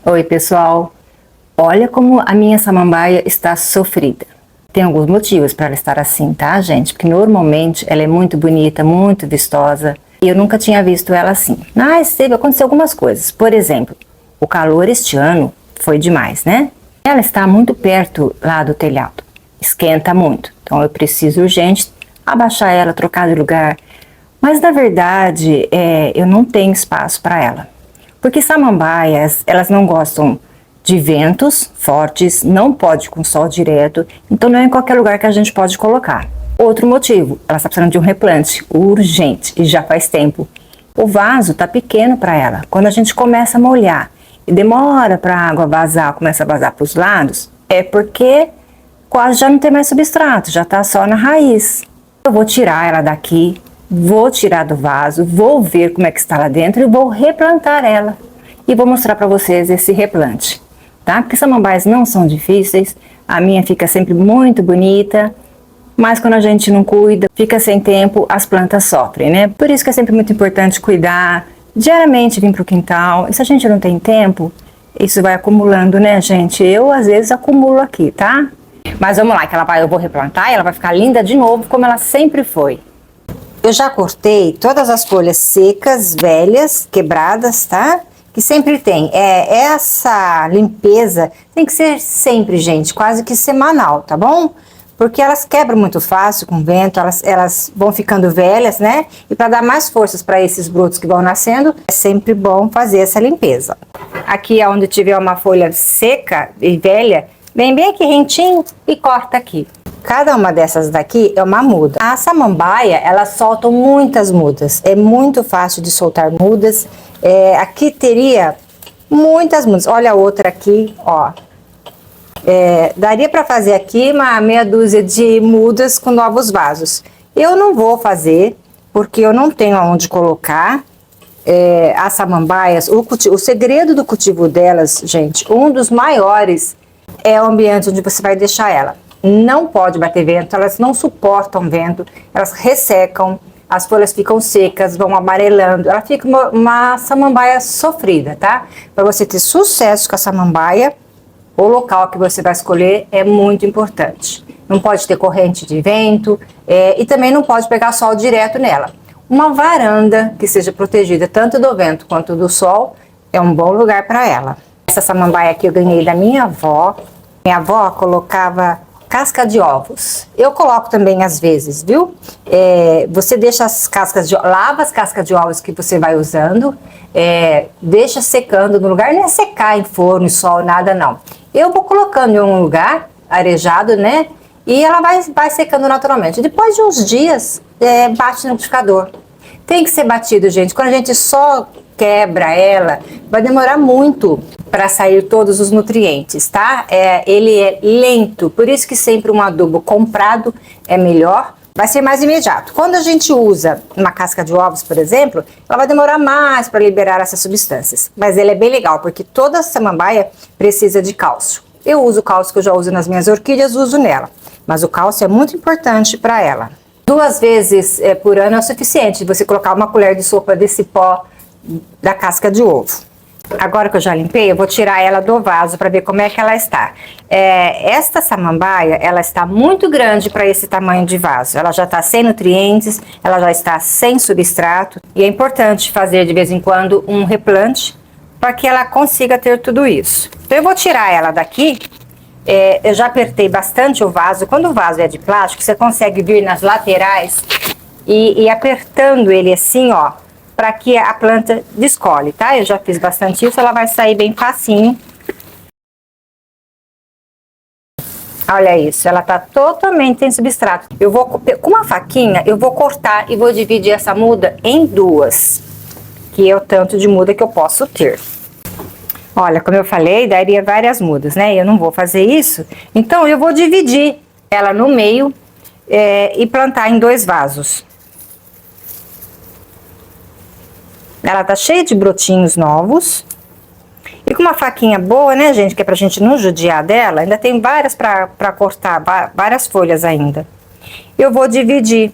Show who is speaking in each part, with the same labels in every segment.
Speaker 1: Oi pessoal, olha como a minha samambaia está sofrida. Tem alguns motivos para ela estar assim, tá gente? Porque normalmente ela é muito bonita, muito vistosa e eu nunca tinha visto ela assim. Mas aconteceu algumas coisas. Por exemplo, o calor este ano foi demais, né? Ela está muito perto lá do telhado, esquenta muito. Então eu preciso urgente abaixar ela, trocar de lugar. Mas na verdade eu não tenho espaço para ela. Porque samambaias, elas não gostam de ventos fortes, não pode com sol direto, então não é em qualquer lugar que a gente pode colocar. Outro motivo, ela está precisando de um replante urgente e já faz tempo. O vaso está pequeno para ela. Quando a gente começa a molhar e demora para a água vazar, começa a vazar para os lados, é porque quase já não tem mais substrato, já está só na raiz. Eu vou tirar ela daqui. Vou tirar do vaso, vou ver como é que está lá dentro e vou replantar ela. E vou mostrar para vocês esse replante, tá? Porque samambaias não são difíceis, a minha fica sempre muito bonita, mas quando a gente não cuida, fica sem tempo, as plantas sofrem, né? Por isso que é sempre muito importante cuidar, diariamente vir pro quintal. E se a gente não tem tempo, isso vai acumulando, né, gente? Eu, às vezes, acumulo aqui, tá? Mas vamos lá, que eu vou replantar e ela vai ficar linda de novo, como ela sempre foi. Eu já cortei todas as folhas secas, velhas, quebradas, tá? Que sempre tem. Essa limpeza tem que ser sempre, gente, quase que semanal, tá bom? Porque elas quebram muito fácil com o vento, elas vão ficando velhas, né? E para dar mais forças para esses brotos que vão nascendo, é sempre bom fazer essa limpeza. Aqui é onde tiver uma folha seca e velha, vem bem aqui rentinho e corta aqui. Cada uma dessas daqui é uma muda. A samambaia, elas soltam muitas mudas. É muito fácil de soltar mudas. Aqui teria muitas mudas. Olha a outra aqui, ó. Daria para fazer aqui uma meia dúzia de mudas com novos vasos. Eu não vou fazer, porque eu não tenho aonde colocar as samambaias. O segredo do cultivo delas, gente, um dos maiores é o ambiente onde você vai deixar ela. Não pode bater vento, elas não suportam vento, elas ressecam, as folhas ficam secas, vão amarelando, ela fica uma samambaia sofrida, tá? Para você ter sucesso com a samambaia, o local que você vai escolher é muito importante. Não pode ter corrente de vento e também não pode pegar sol direto nela. Uma varanda que seja protegida tanto do vento quanto do sol é um bom lugar para ela. Essa samambaia aqui eu ganhei da minha avó. Minha avó colocava casca de ovos. Eu coloco também às vezes, viu? Você deixa as cascas lava as cascas de ovos que você vai usando, deixa secando no lugar, não é secar em forno e sol, nada não. Eu vou colocando em um lugar arejado, né? E ela vai secando naturalmente. Depois de uns dias, bate no liquidificador. Tem que ser batido, gente. Quando a gente só quebra ela, vai demorar muito para sair todos os nutrientes, tá? Ele é lento, por isso que sempre um adubo comprado é melhor, vai ser mais imediato. Quando a gente usa uma casca de ovos, por exemplo, ela vai demorar mais para liberar essas substâncias, mas ele é bem legal, porque toda samambaia precisa de cálcio. Eu uso o cálcio que eu já uso nas minhas orquídeas, uso nela, mas o cálcio é muito importante para ela. 2 vezes por ano é o suficiente você colocar uma colher de sopa desse pó da casca de ovo. Agora que eu já limpei, eu vou tirar ela do vaso para ver como é que ela está. Esta samambaia, ela está muito grande para esse tamanho de vaso. Ela já está sem nutrientes, ela já está sem substrato. E é importante fazer de vez em quando um replante para que ela consiga ter tudo isso. Então eu vou tirar ela daqui. Eu já apertei bastante o vaso. Quando o vaso é de plástico, você consegue vir nas laterais e apertando ele assim, ó, para que a planta descole, tá? Eu já fiz bastante isso, ela vai sair bem facinho. Olha isso, ela tá totalmente sem substrato. Eu vou, com uma faquinha, eu vou cortar e vou dividir essa muda em 2, que é o tanto de muda que eu posso ter. Olha, como eu falei, daria várias mudas, né? Eu não vou fazer isso, então eu vou dividir ela no meio e plantar em 2 vasos. Ela tá cheia de brotinhos novos. E com uma faquinha boa, né, gente, que é pra gente não judiar dela, ainda tem várias pra cortar, várias folhas ainda. Eu vou dividir,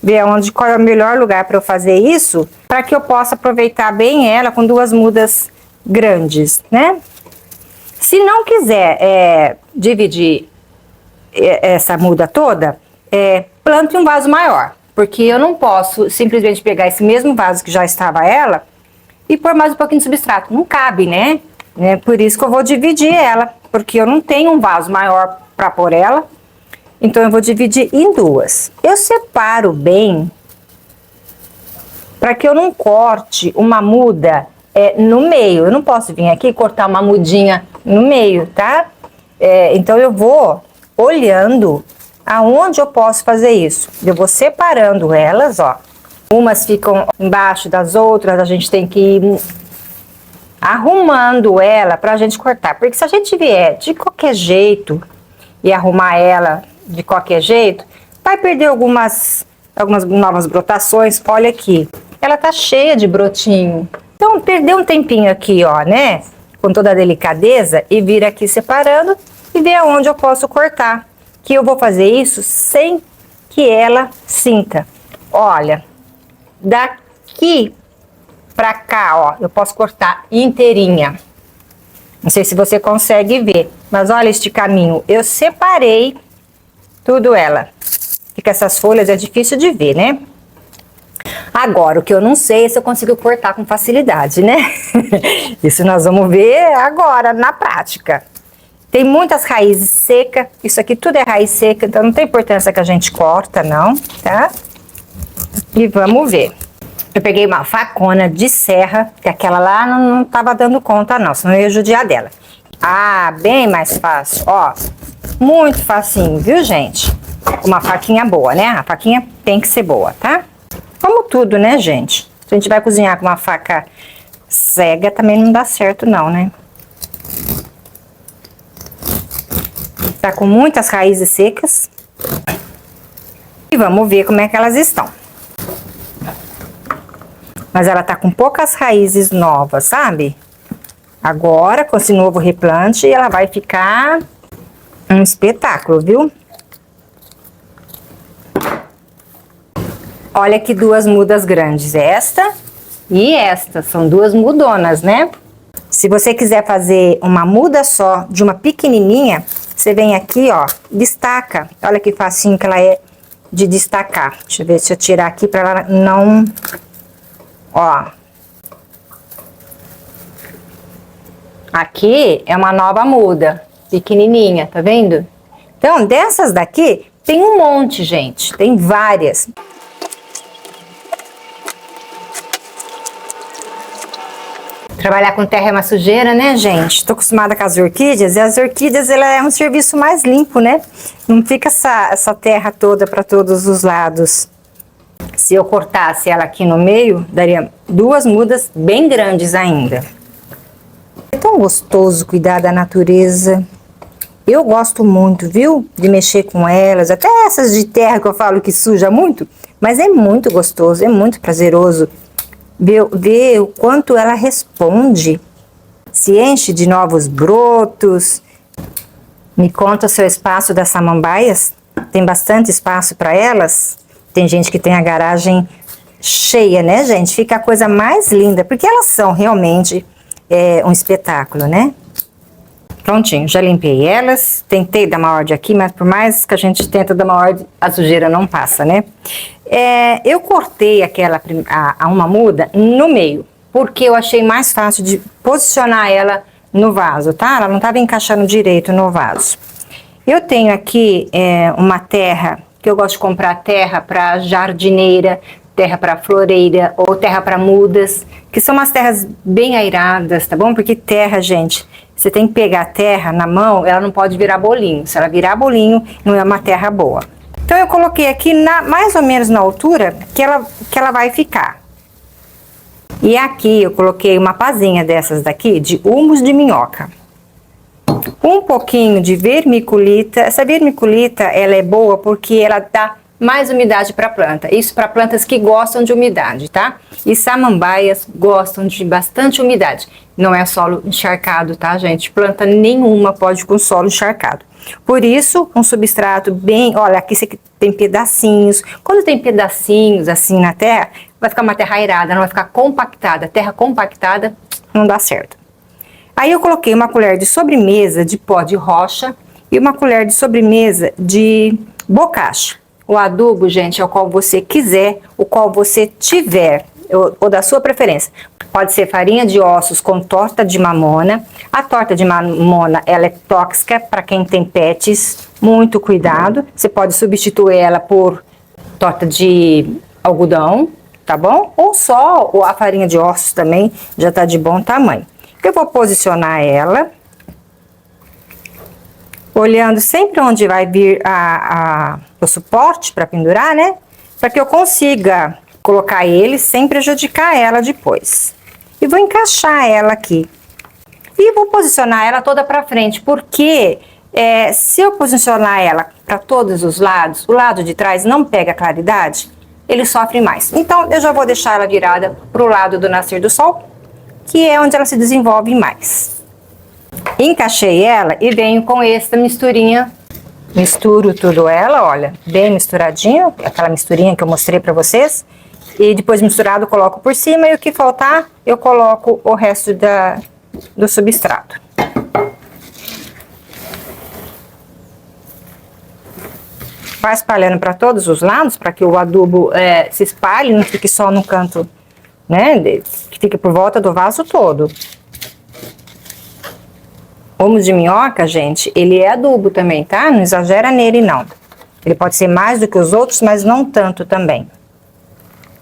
Speaker 1: ver qual é o melhor lugar pra eu fazer isso, pra que eu possa aproveitar bem ela com 2 mudas grandes, né? Se não quiser dividir essa muda toda, plante um vaso maior, porque eu não posso simplesmente pegar esse mesmo vaso que já estava ela e pôr mais um pouquinho de substrato. Não cabe, né? Por isso que eu vou dividir ela, porque eu não tenho um vaso maior para pôr ela. Então eu vou dividir em duas. Eu separo bem para que eu não corte uma muda no meio. Eu não posso vir aqui e cortar uma mudinha no meio, tá? Então eu vou olhando aonde eu posso fazer isso. Eu vou separando elas, ó. Umas ficam embaixo das outras, a gente tem que ir arrumando ela pra gente cortar. Porque se a gente vier de qualquer jeito e arrumar ela de qualquer jeito, vai perder algumas novas brotações. Olha aqui, ela tá cheia de brotinho. Então, perder um tempinho aqui, ó, né? Com toda a delicadeza e vir aqui separando e ver aonde eu posso cortar. Que eu vou fazer isso sem que ela sinta. Olha, daqui pra cá, ó, eu posso cortar inteirinha. Não sei se você consegue ver, mas olha este caminho. Eu separei tudo ela. Fica essas folhas, é difícil de ver, né? Agora, o que eu não sei é se eu consigo cortar com facilidade, né? Isso nós vamos ver agora, na prática. Tem muitas raízes secas, isso aqui tudo é raiz seca, então não tem importância que a gente corta, não, tá? E vamos ver. Eu peguei uma facona de serra, que aquela lá não tava dando conta não, senão eu ia judiar dela. Ah, bem mais fácil, ó. Muito facinho, viu, gente? Uma faquinha boa, né? A faquinha tem que ser boa, tá? Como tudo, né, gente? Se a gente vai cozinhar com uma faca cega, também não dá certo não, né? Tá com muitas raízes secas. E vamos ver como é que elas estão. Mas ela tá com poucas raízes novas, sabe? Agora, com esse novo replante, ela vai ficar um espetáculo, viu? Olha que duas mudas grandes, esta e esta. São duas mudonas, né? Se você quiser fazer uma muda só de uma pequenininha, você vem aqui, ó, destaca. Olha que facinho que ela é de destacar. Deixa eu ver se eu tirar aqui pra ela não... Ó. Aqui é uma nova muda, pequenininha, tá vendo? Então, dessas daqui, tem um monte, gente. Tem várias. Trabalhar com terra é uma sujeira, né, gente? Tô acostumada com as orquídeas, e as orquídeas, ela é um serviço mais limpo, né? Não fica essa terra toda para todos os lados. Se eu cortasse ela aqui no meio, daria duas mudas bem grandes ainda. É tão gostoso cuidar da natureza. Eu gosto muito, viu? De mexer com elas, até essas de terra que eu falo que suja muito, mas é muito gostoso, é muito prazeroso. Ver o quanto ela responde, se enche de novos brotos. Me conta o seu espaço das samambaias, tem bastante espaço para elas? Tem gente que tem a garagem cheia, né, gente? Fica a coisa mais linda, porque elas são realmente um espetáculo, né? Prontinho, já limpei elas, tentei dar uma ordem aqui, mas por mais que a gente tenta dar uma ordem, a sujeira não passa, né? Eu cortei uma muda no meio, porque eu achei mais fácil de posicionar ela no vaso, tá? Ela não estava encaixando direito no vaso. Eu tenho aqui uma terra, que eu gosto de comprar terra para jardineira, terra para floreira ou terra para mudas, que são umas terras bem airadas, tá bom? Porque terra, gente, você tem que pegar a terra na mão, ela não pode virar bolinho. Se ela virar bolinho, não é uma terra boa. Então eu coloquei aqui mais ou menos na altura que ela vai ficar. E aqui eu coloquei uma pazinha dessas daqui de humus de minhoca. Um pouquinho de vermiculita. Essa vermiculita, ela é boa porque ela dá mais umidade para a planta. Isso para plantas que gostam de umidade, tá? E samambaias gostam de bastante umidade. Não é solo encharcado, tá, gente? Planta nenhuma pode com solo encharcado. Por isso, um substrato bem... Olha, aqui você tem pedacinhos. Quando tem pedacinhos assim na terra, vai ficar uma terra airada, não vai ficar compactada. Terra compactada não dá certo. Aí eu coloquei uma colher de sobremesa de pó de rocha e uma colher de sobremesa de bocacha. O adubo, gente, é o qual você quiser, o qual você tiver, ou da sua preferência. Pode ser farinha de ossos com torta de mamona. A torta de mamona, ela é tóxica para quem tem pets, muito cuidado. Você pode substituir ela por torta de algodão, tá bom? Ou só a farinha de ossos também já tá de bom tamanho. Eu vou posicionar ela, olhando sempre onde vai vir o suporte para pendurar, né? Para que eu consiga colocar ele sem prejudicar ela depois. E vou encaixar ela aqui. E vou posicionar ela toda para frente, porque se eu posicionar ela para todos os lados, o lado de trás não pega claridade, ele sofre mais. Então, eu já vou deixar ela virada para o lado do nascer do sol, que é onde ela se desenvolve mais. Encaixei ela e venho com essa misturinha. Misturo tudo ela, olha, bem misturadinho, aquela misturinha que eu mostrei pra vocês. E depois misturado, coloco por cima e o que faltar, eu coloco o resto do substrato. Vai espalhando para todos os lados, para que o adubo se espalhe, não fique só no canto, né, que fique por volta do vaso todo. O homo de minhoca, gente, ele é adubo também, tá? Não exagera nele, não. Ele pode ser mais do que os outros, mas não tanto também.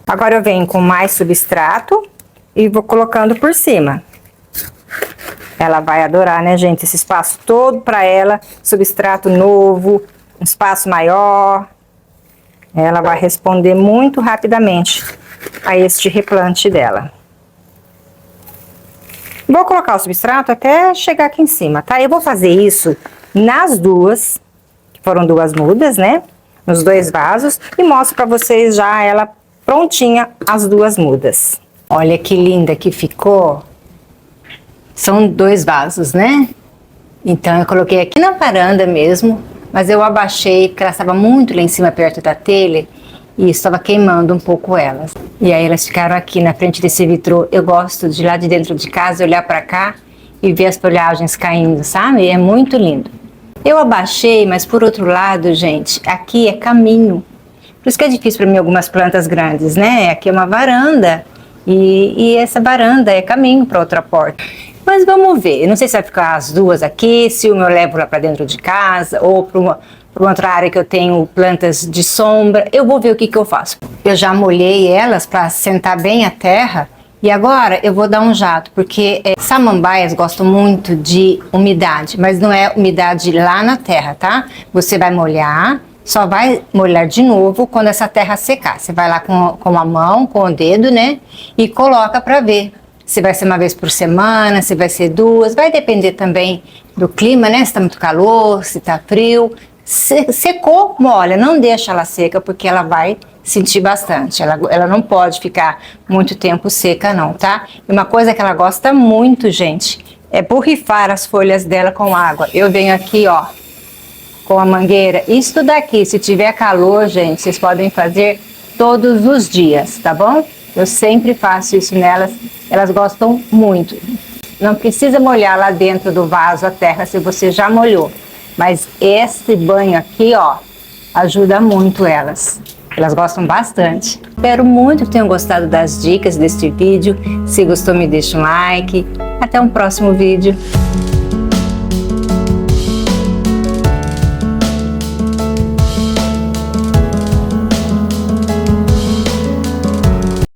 Speaker 1: Agora eu venho com mais substrato e vou colocando por cima. Ela vai adorar, né, gente? Esse espaço todo para ela, substrato novo, um espaço maior. Ela vai responder muito rapidamente a este replante dela. Vou colocar o substrato até chegar aqui em cima, tá? Eu vou fazer isso nas duas, que foram duas mudas, né? Nos dois vasos, e mostro pra vocês já ela prontinha, as duas mudas. Olha que linda que ficou. São dois vasos, né? Então eu coloquei aqui na varanda mesmo, mas eu abaixei porque ela estava muito lá em cima, perto da telha, e estava queimando um pouco elas. E aí elas ficaram aqui na frente desse vitrô. Eu gosto de lá de dentro de casa olhar para cá e ver as folhagens caindo, sabe? É muito lindo. Eu abaixei, mas por outro lado, gente, aqui é caminho. Por isso que é difícil para mim algumas plantas grandes, né? Aqui é uma varanda e essa varanda é caminho para outra porta. Mas vamos ver, eu não sei se vai ficar as duas aqui, se uma eu levo lá para dentro de casa ou para uma outra área que eu tenho plantas de sombra. Eu vou ver o que eu faço. Eu já molhei elas para sentar bem a terra e agora eu vou dar um jato, porque samambaias gostam muito de umidade, mas não é umidade lá na terra, tá? Você vai molhar, só vai molhar de novo quando essa terra secar. Você vai lá com a mão, com o dedo, né? E coloca para ver. Se vai ser uma vez por semana, se vai ser duas, vai depender também do clima, né? Se tá muito calor, se tá frio. Secou, molha, não deixa ela seca, porque ela vai sentir bastante. Ela não pode ficar muito tempo seca não, tá? E uma coisa que ela gosta muito, gente, é borrifar as folhas dela com água. Eu venho aqui, ó, com a mangueira. Isso daqui, se tiver calor, gente, vocês podem fazer todos os dias, tá bom? Eu sempre faço isso nelas, elas gostam muito. Não precisa molhar lá dentro do vaso a terra se você já molhou. Mas esse banho aqui, ó, ajuda muito elas. Elas gostam bastante. Espero muito que tenham gostado das dicas deste vídeo. Se gostou, me deixa um like. Até um próximo vídeo.